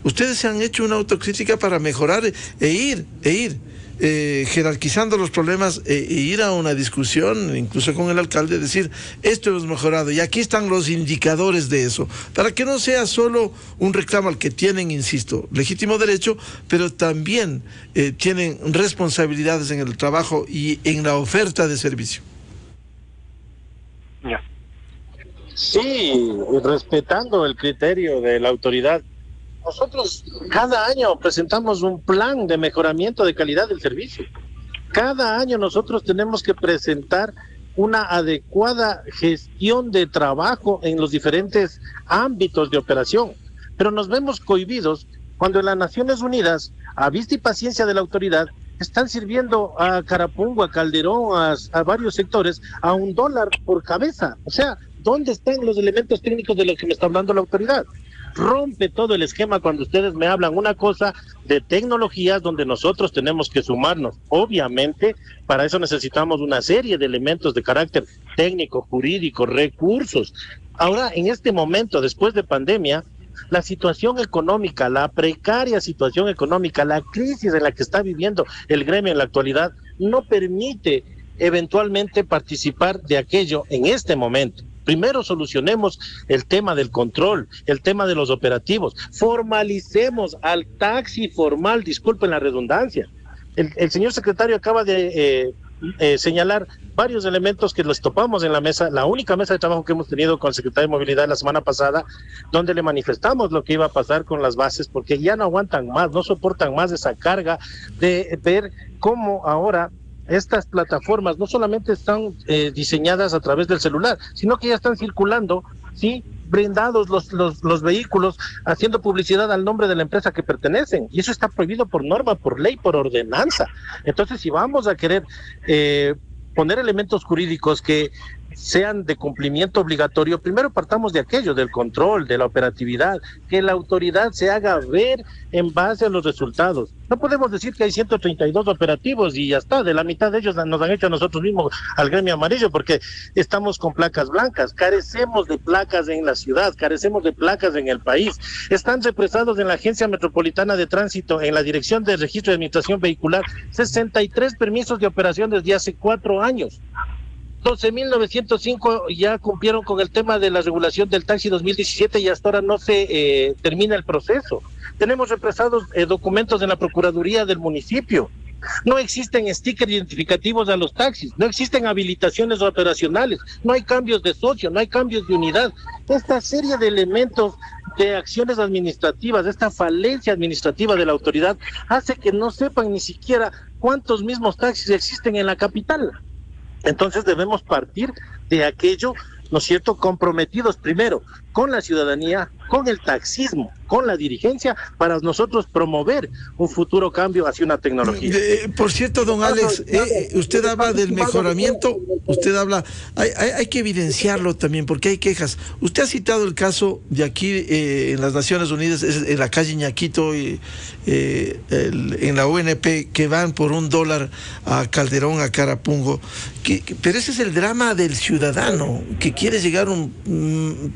Ustedes se han hecho una autocrítica para mejorar e ir jerarquizando los problemas e ir a una discusión, incluso con el alcalde, decir, esto hemos mejorado y aquí están los indicadores de eso, para que no sea solo un reclamo al que tienen, insisto, legítimo derecho, pero también tienen responsabilidades en el trabajo y en la oferta de servicio. Sí, respetando el criterio de la autoridad. Nosotros cada año presentamos un plan de mejoramiento de calidad del servicio. Cada año nosotros tenemos que presentar una adecuada gestión de trabajo en los diferentes ámbitos de operación. Pero nos vemos cohibidos cuando en las Naciones Unidas, a vista y paciencia de la autoridad, están sirviendo a Carapungo, a Calderón, a varios sectores, a $1 por cabeza. O sea, ¿dónde están los elementos técnicos de los que me está hablando la autoridad? Rompe todo el esquema cuando ustedes me hablan una cosa de tecnologías donde nosotros tenemos que sumarnos. Obviamente, para eso necesitamos una serie de elementos de carácter técnico, jurídico, recursos. Ahora, en este momento, después de pandemia, la situación económica, la precaria situación económica, la crisis en la que está viviendo el gremio en la actualidad, no permite eventualmente participar de aquello en este momento. Primero solucionemos el tema del control, el tema de los operativos, formalicemos al taxi formal, disculpen la redundancia. El señor secretario acaba de señalar varios elementos que los topamos en la mesa, la única mesa de trabajo que hemos tenido con el secretario de Movilidad la semana pasada, donde le manifestamos lo que iba a pasar con las bases, porque ya no aguantan más, no soportan más esa carga de ver cómo ahora estas plataformas no solamente están diseñadas a través del celular, sino que ya están circulando, ¿sí?, brindados los vehículos, haciendo publicidad al nombre de la empresa que pertenecen, y eso está prohibido por norma, por ley, por ordenanza. Entonces, si vamos a querer poner elementos jurídicos que sean de cumplimiento obligatorio, primero partamos de aquello, del control, de la operatividad, que la autoridad se haga ver en base a los resultados. No podemos decir que hay 132 operativos y ya está, de la mitad de ellos nos han hecho a nosotros mismos al gremio amarillo, porque estamos con placas blancas, carecemos de placas en la ciudad, carecemos de placas en el país, están represados en la Agencia Metropolitana de Tránsito, en la Dirección de Registro de Administración Vehicular, 63 permisos de operación desde hace 4 años. 12.905 ya cumplieron con el tema de la regulación del taxi 2017 y hasta ahora no se termina el proceso. Tenemos represados documentos en la Procuraduría del municipio. No existen stickers identificativos a los taxis, no existen habilitaciones operacionales, no hay cambios de socio, no hay cambios de unidad. Esta serie de elementos de acciones administrativas, esta falencia administrativa de la autoridad hace que no sepan ni siquiera cuántos mismos taxis existen en la capital. Entonces debemos partir de aquello, ¿no es cierto?, comprometidos primero con la ciudadanía, con el taxismo, con la dirigencia, para nosotros promover un futuro cambio hacia una tecnología. Por cierto, don Alex, usted habla del mejoramiento, hay que evidenciarlo también, porque hay quejas. Usted ha citado el caso de aquí en las Naciones Unidas, en la calle Ñaquito, en la UNP, que van por $1 a Calderón, a Carapungo, pero ese es el drama del ciudadano, que quiere llegar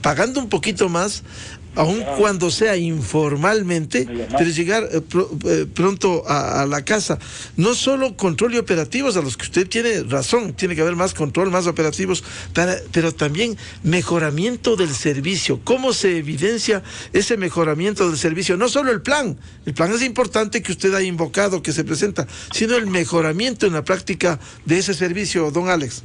pagando un poquito más, aun cuando sea informalmente, pero llegar pronto a la casa. No solo control y operativos, a los que usted tiene razón, tiene que haber más control, más operativos, pero también mejoramiento del servicio. ¿Cómo se evidencia ese mejoramiento del servicio? No solo el plan es importante, que usted ha invocado, que se presenta, sino el mejoramiento en la práctica de ese servicio, don Alex.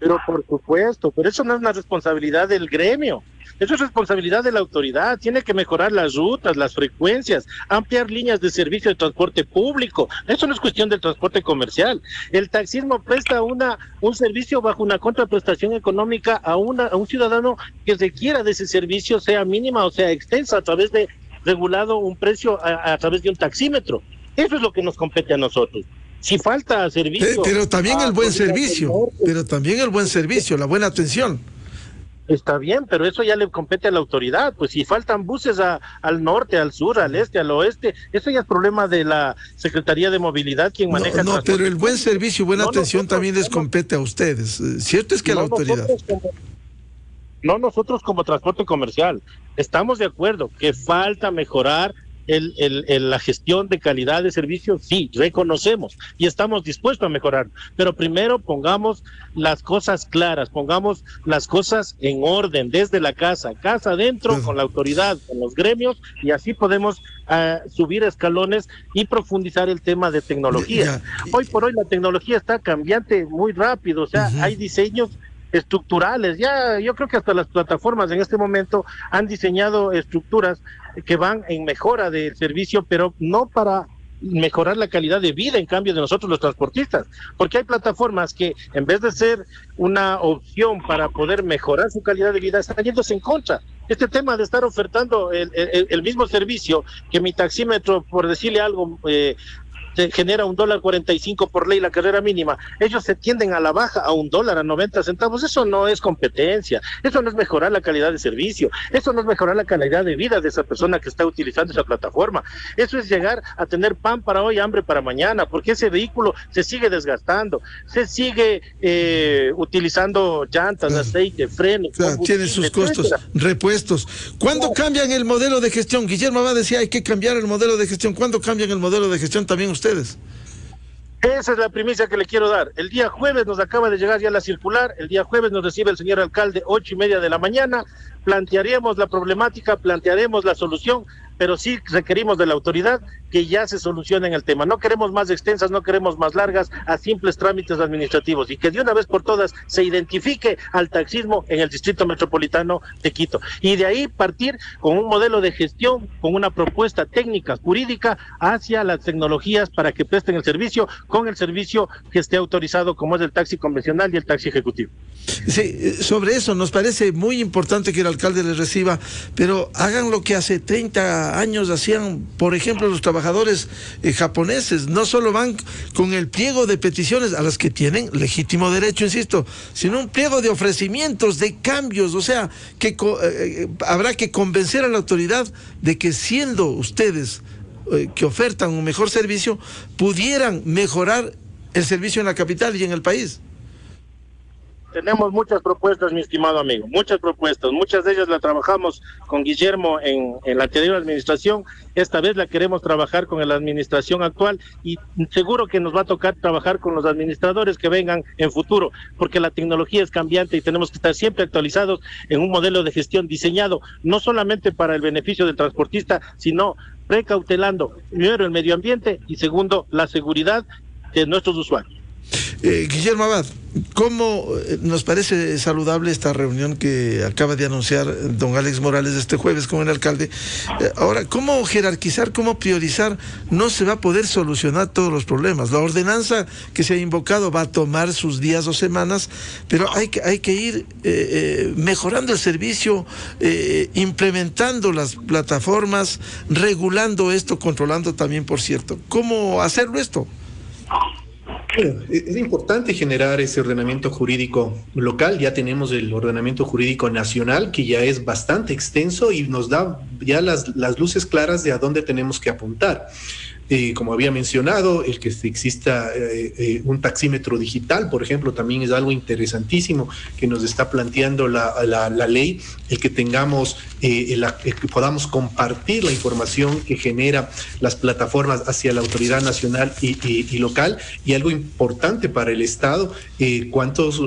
Pero por supuesto, pero eso no es una responsabilidad del gremio, eso es responsabilidad de la autoridad. Tiene que mejorar las rutas, las frecuencias, ampliar líneas de servicio de transporte público. Eso no es cuestión del transporte comercial. El taxismo presta un servicio bajo una contraprestación económica a un ciudadano que requiera de ese servicio, sea mínima o sea extensa, a través de regulado un precio a través de un taxímetro. Eso es lo que nos compete a nosotros. Si falta servicio... Pero también el buen servicio, la buena atención. Está bien, pero eso ya le compete a la autoridad. Pues si faltan buses al norte, al sur, al este, al oeste, eso ya es problema de la Secretaría de Movilidad, quien maneja el transporte. Pero el buen servicio y buena atención también les compete a ustedes. Cierto es que a la autoridad... No nosotros como transporte comercial. Estamos de acuerdo que falta mejorar la gestión de calidad de servicio, sí, reconocemos y estamos dispuestos a mejorar, pero primero pongamos las cosas claras, pongamos las cosas en orden desde la casa adentro, con la autoridad, con los gremios, y así podemos subir escalones y profundizar el tema de tecnología. Hoy por hoy la tecnología está cambiante muy rápido, o sea, hay diseños estructurales, ya yo creo que hasta las plataformas en este momento han diseñado estructuras que van en mejora del servicio, pero no para mejorar la calidad de vida en cambio de nosotros los transportistas, porque hay plataformas que en vez de ser una opción para poder mejorar su calidad de vida, están yéndose en contra. Este tema de estar ofertando el mismo servicio que mi taxímetro, por decirle algo, genera $1.45 por ley la carrera mínima, ellos se tienden a la baja a $1, a 90 centavos, eso no es competencia, eso no es mejorar la calidad de servicio, eso no es mejorar la calidad de vida de esa persona que está utilizando esa plataforma, eso es llegar a tener pan para hoy, hambre para mañana, porque ese vehículo se sigue desgastando, se sigue utilizando llantas, aceite, frenos, tiene sus costos, repuestos. ¿Cuándo cambian el modelo de gestión? Guillermo Abad decía hay que cambiar el modelo de gestión. ¿Cuándo cambian el modelo de gestión también ustedes? Esa es la primicia que le quiero dar. El día jueves nos acaba de llegar ya la circular, el día jueves nos recibe el señor alcalde 8:30 de la mañana, plantearemos la problemática, plantearemos la solución, pero sí requerimos de la autoridad que ya se solucione el tema. No queremos más extensas, no queremos más largas, a simples trámites administrativos, y que de una vez por todas se identifique al taxismo en el Distrito Metropolitano de Quito. Y de ahí partir con un modelo de gestión, con una propuesta técnica, jurídica, hacia las tecnologías para que presten el servicio, con el servicio que esté autorizado, como es el taxi convencional y el taxi ejecutivo. Sí, sobre eso nos parece muy importante que el alcalde les reciba, pero hagan lo que hace 30 años hacían, por ejemplo, los trabajadores japoneses. No solo van con el pliego de peticiones a las que tienen legítimo derecho, insisto, sino un pliego de ofrecimientos, de cambios. O sea, que habrá que convencer a la autoridad de que, siendo ustedes que ofertan un mejor servicio, pudieran mejorar el servicio en la capital y en el país. Tenemos muchas propuestas, mi estimado amigo, muchas propuestas. Muchas de ellas las trabajamos con Guillermo en la anterior administración. Esta vez la queremos trabajar con la administración actual, y seguro que nos va a tocar trabajar con los administradores que vengan en futuro, porque la tecnología es cambiante y tenemos que estar siempre actualizados en un modelo de gestión diseñado no solamente para el beneficio del transportista, sino precautelando, primero, el medio ambiente y segundo, la seguridad de nuestros usuarios. Guillermo Abad, ¿cómo nos parece saludable esta reunión que acaba de anunciar don Alex Morales este jueves con el alcalde? Ahora, ¿cómo jerarquizar, cómo priorizar? No se va a poder solucionar todos los problemas. La ordenanza que se ha invocado va a tomar sus días o semanas, pero hay que ir mejorando el servicio, implementando las plataformas, regulando esto, controlando también, por cierto. ¿Cómo hacerlo esto? Es importante generar ese ordenamiento jurídico local. Ya tenemos el ordenamiento jurídico nacional, que ya es bastante extenso y nos da ya las luces claras de a dónde tenemos que apuntar. Como había mencionado, el que exista un taxímetro digital, por ejemplo, también es algo interesantísimo que nos está planteando la ley, el que tengamos, que podamos compartir la información que genera las plataformas hacia la autoridad nacional y local, y algo importante para el Estado, cuántos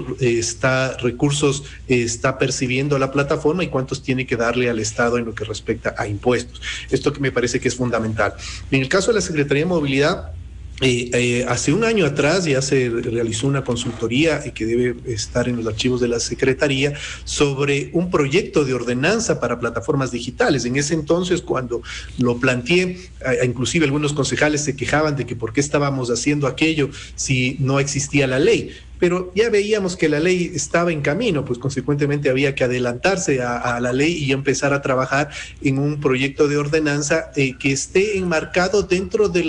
recursos está percibiendo la plataforma y cuántos tiene que darle al Estado en lo que respecta a impuestos. Esto que me parece que es fundamental. En el caso de la Secretaría de Movilidad, hace un año atrás ya se realizó una consultoría que debe estar en los archivos de la Secretaría sobre un proyecto de ordenanza para plataformas digitales. En ese entonces, cuando lo planteé, inclusive algunos concejales se quejaban de que por qué estábamos haciendo aquello si no existía la ley. Pero ya veíamos que la ley estaba en camino, pues consecuentemente había que adelantarse a la ley y empezar a trabajar en un proyecto de ordenanza que esté enmarcado dentro de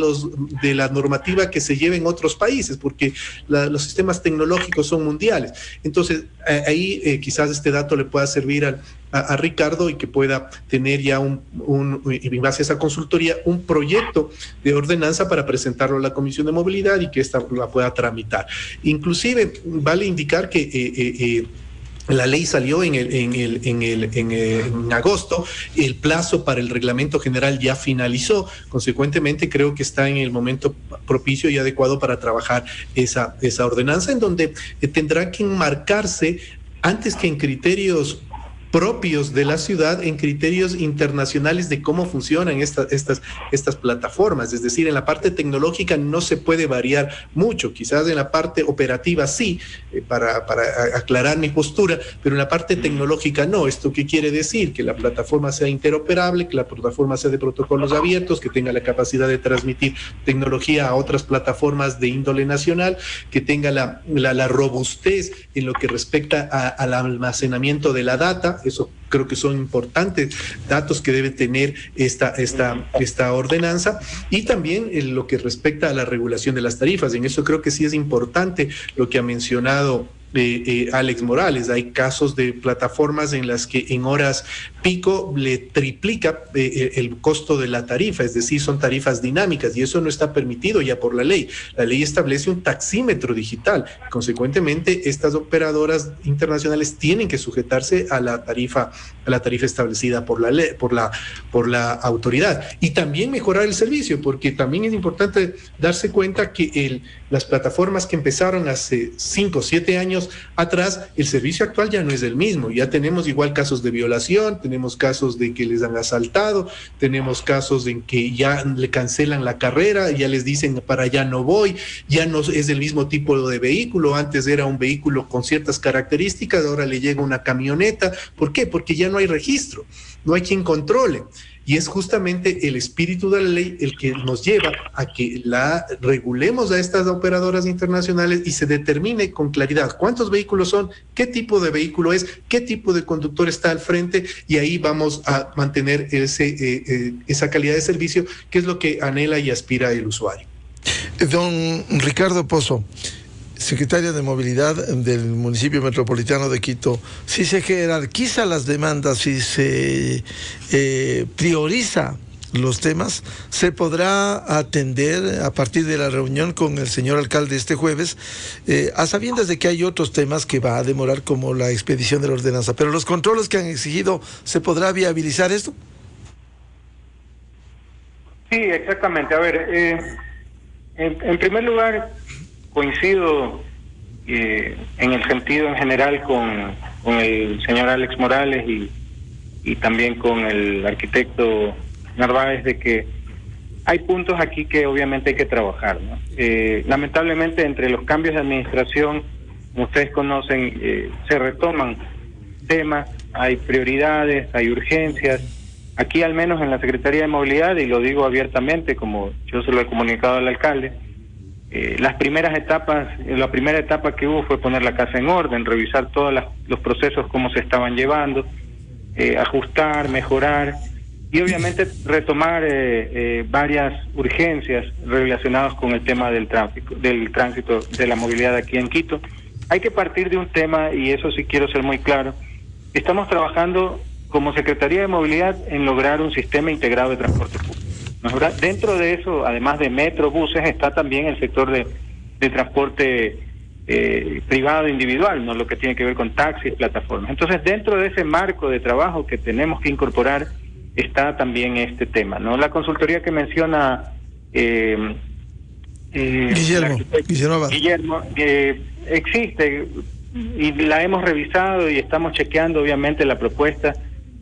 la normativa que se lleva en otros países, porque los sistemas tecnológicos son mundiales. Entonces, ahí quizás este dato le pueda servir a Ricardo, y que pueda tener ya en base a esa consultoría, un proyecto de ordenanza para presentarlo a la Comisión de Movilidad y que ésta la pueda tramitar. Inclusive vale indicar que la ley salió en agosto, el plazo para el reglamento general ya finalizó, consecuentemente creo que está en el momento propicio y adecuado para trabajar esa ordenanza, en donde tendrá que enmarcarse, antes que en criterios propios de la ciudad, en criterios internacionales de cómo funcionan estas plataformas. Es decir, en la parte tecnológica no se puede variar mucho, quizás en la parte operativa sí, para aclarar mi postura, pero en la parte tecnológica no. ¿Esto qué quiere decir? Que la plataforma sea interoperable, que la plataforma sea de protocolos abiertos, que tenga la capacidad de transmitir tecnología a otras plataformas de índole nacional, que tenga la robustez en lo que respecta al almacenamiento de la data. Eso creo que son importantes datos que debe tener esta ordenanza, y también en lo que respecta a la regulación de las tarifas. En eso creo que sí es importante lo que ha mencionado Alex Morales. Hay casos de plataformas en las que en horas pico le triplica el costo de la tarifa, es decir, son tarifas dinámicas y eso no está permitido ya por la ley. La ley establece un taxímetro digital. Consecuentemente, estas operadoras internacionales tienen que sujetarse a la tarifa establecida por la ley, por la autoridad, y también mejorar el servicio, porque también es importante darse cuenta que las plataformas que empezaron hace 5 o 7 años atrás, el servicio actual ya no es el mismo. Ya tenemos igual casos de violación, tenemos casos de que les han asaltado, tenemos casos en que ya le cancelan la carrera, ya les dicen para allá no voy, ya no es el mismo tipo de vehículo. Antes era un vehículo con ciertas características, ahora le llega una camioneta. ¿Por qué? Porque ya no hay registro, no hay quien controle. Y es justamente el espíritu de la ley el que nos lleva a que regulemos a estas operadoras internacionales y se determine con claridad cuántos vehículos son, qué tipo de vehículo es, qué tipo de conductor está al frente, y ahí vamos a mantener esa calidad de servicio que es lo que anhela y aspira el usuario. Don Ricardo Pozo, secretario de Movilidad del municipio metropolitano de Quito, si se jerarquiza las demandas, si se prioriza los temas, se podrá atender a partir de la reunión con el señor alcalde este jueves, a sabiendas de que hay otros temas que va a demorar, como la expedición de la ordenanza. Pero los controles que han exigido, ¿se podrá viabilizar esto? Sí, exactamente. A ver, en primer lugar, coincido en el sentido en general con el señor Alex Morales y también con el arquitecto Narváez, de que hay puntos aquí que obviamente hay que trabajar, ¿no? Lamentablemente, entre los cambios de administración, como ustedes conocen, se retoman temas, hay prioridades, hay urgencias. Aquí, al menos en la Secretaría de Movilidad, y lo digo abiertamente, como yo se lo he comunicado al alcalde, la primera etapa que hubo fue poner la casa en orden, revisar todos los procesos, cómo se estaban llevando, ajustar, mejorar, y obviamente retomar varias urgencias relacionadas con el tema del tránsito, de la movilidad aquí en Quito. Hay que partir de un tema, y eso sí quiero ser muy claro. Estamos trabajando como Secretaría de Movilidad en lograr un sistema integrado de transporte público. Dentro de eso, además de metro, buses, está también el sector de transporte privado individual, ¿no? Lo que tiene que ver con taxis, plataformas. Entonces, dentro de ese marco de trabajo que tenemos que incorporar, está también este tema, ¿no? La consultoría que menciona Guillermo, existe y la hemos revisado y estamos chequeando, obviamente, la propuesta.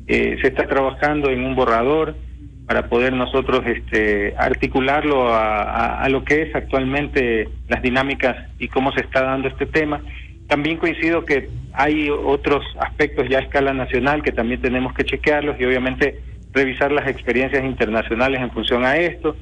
Se está trabajando en un borrador para poder nosotros articularlo a lo que es actualmente las dinámicas y cómo se está dando este tema. También coincido que hay otros aspectos ya a escala nacional que también tenemos que chequearlos y obviamente revisar las experiencias internacionales en función a esto.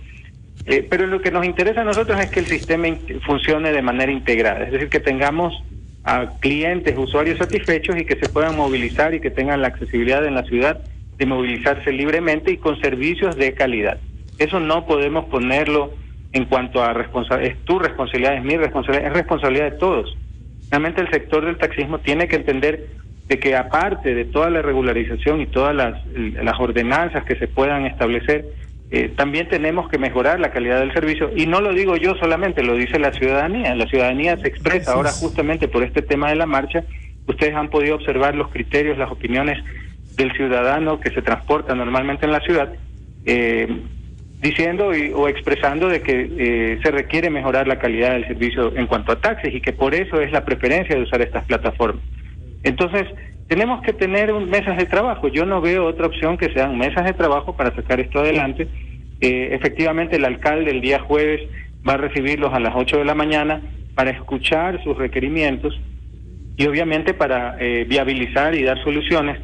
Pero lo que nos interesa a nosotros es que el sistema funcione de manera integrada, es decir, que tengamos a clientes, usuarios satisfechos y que se puedan movilizar y que tengan la accesibilidad en la ciudad de movilizarse libremente y con servicios de calidad. Eso no podemos ponerlo en cuanto a es tu responsabilidad, es mi responsabilidad, es responsabilidad de todos. Realmente el sector del taxismo tiene que entender de que, aparte de toda la regularización y todas las ordenanzas que se puedan establecer, también tenemos que mejorar la calidad del servicio, y no lo digo yo solamente, lo dice la ciudadanía. La ciudadanía se expresa ahora justamente por este tema de la marcha. Ustedes han podido observar los criterios, las opiniones del ciudadano que se transporta normalmente en la ciudad, diciendo o expresando de que se requiere mejorar la calidad del servicio en cuanto a taxis y que por eso es la preferencia de usar estas plataformas. Entonces, tenemos que tener mesas de trabajo. Yo no veo otra opción que sean mesas de trabajo para sacar esto adelante. Efectivamente, el alcalde el día jueves va a recibirlos a las 8 de la mañana para escuchar sus requerimientos y obviamente para viabilizar y dar soluciones.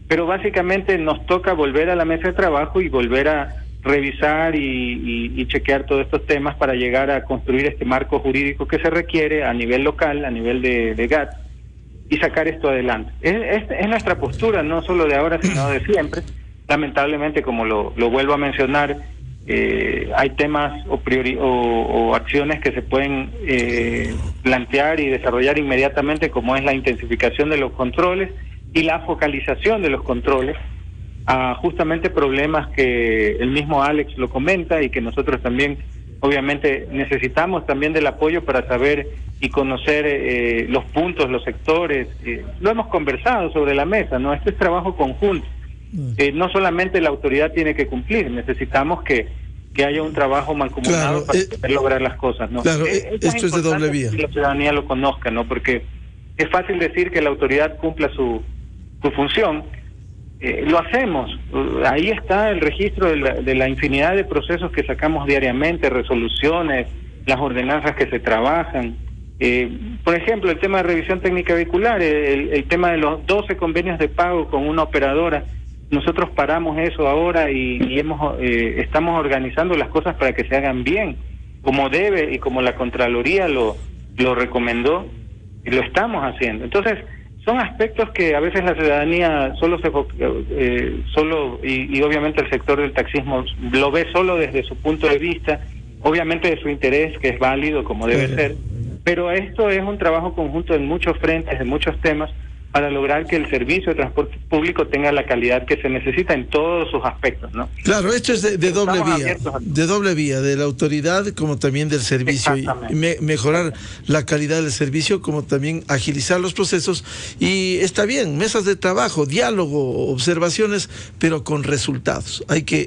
Pero básicamente nos toca volver a la mesa de trabajo y volver a revisar y chequear todos estos temas para llegar a construir este marco jurídico que se requiere a nivel local, a nivel de GAT, y sacar esto adelante. Es nuestra postura, no solo de ahora, sino de siempre. Lamentablemente, como lo vuelvo a mencionar, hay temas o acciones que se pueden plantear y desarrollar inmediatamente, como es la intensificación de los controles y la focalización de los controles a justamente problemas que el mismo Alex lo comenta y que nosotros también obviamente necesitamos también del apoyo para saber y conocer los puntos, los sectores. Lo hemos conversado sobre la mesa, ¿no? Este es trabajo conjunto. No solamente la autoridad tiene que cumplir, necesitamos que haya un trabajo mancomunado, claro, para poder lograr las cosas, ¿no? Claro, esto es de doble vía. Que la ciudadanía lo conozca, ¿no? Porque es fácil decir que la autoridad cumpla su función. Lo hacemos. Ahí está el registro de la infinidad de procesos que sacamos diariamente, resoluciones, las ordenanzas que se trabajan. Por ejemplo, el tema de revisión técnica vehicular, el tema de los 12 convenios de pago con una operadora. Nosotros paramos eso ahora y estamos organizando las cosas para que se hagan bien, como debe y como la Contraloría lo recomendó, y lo estamos haciendo. Entonces, son aspectos que a veces la ciudadanía y obviamente el sector del taxismo lo ve solo desde su punto de vista, obviamente de su interés, que es válido como debe ser, pero esto es un trabajo conjunto en muchos frentes, en muchos temas, para lograr que el servicio de transporte público tenga la calidad que se necesita en todos sus aspectos, ¿no? Claro, esto es de doble vía, de la autoridad como también del servicio, y mejorar la calidad del servicio, como también agilizar los procesos, y está bien, mesas de trabajo, diálogo, observaciones, pero con resultados. Hay que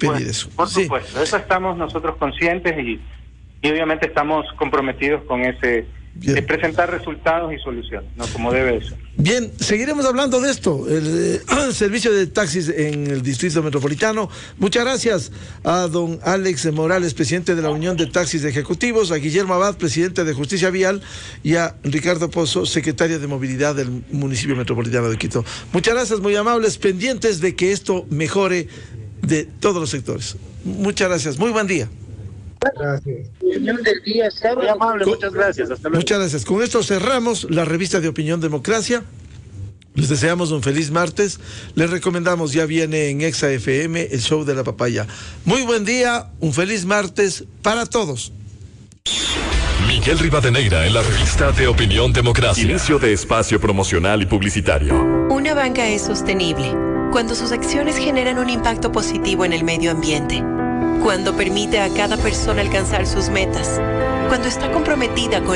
pedir eso. Por supuesto, de eso estamos nosotros conscientes y obviamente estamos comprometidos con ese de presentar resultados y soluciones, ¿no? Como debe ser. Bien, seguiremos hablando de esto, el servicio de taxis en el Distrito Metropolitano. Muchas gracias a don Alex Morales, presidente de la Unión de Taxis Ejecutivos, a Guillermo Abad, presidente de Justicia Vial, y a Ricardo Pozo, secretario de Movilidad del municipio metropolitano de Quito. Muchas gracias, muy amables, pendientes de que esto mejore de todos los sectores. Muchas gracias, muy buen día. Gracias. Muy amable, muchas gracias. Hasta luego. Muchas gracias. Con esto cerramos la revista de Opinión Democracia. Les deseamos un feliz martes. Les recomendamos, ya viene en Exa FM el show de la papaya. Muy buen día, un feliz martes para todos. Miguel Rivadeneira en la revista de Opinión Democracia. Inicio de espacio promocional y publicitario. Una banca es sostenible cuando sus acciones generan un impacto positivo en el medio ambiente, cuando permite a cada persona alcanzar sus metas, cuando está comprometida con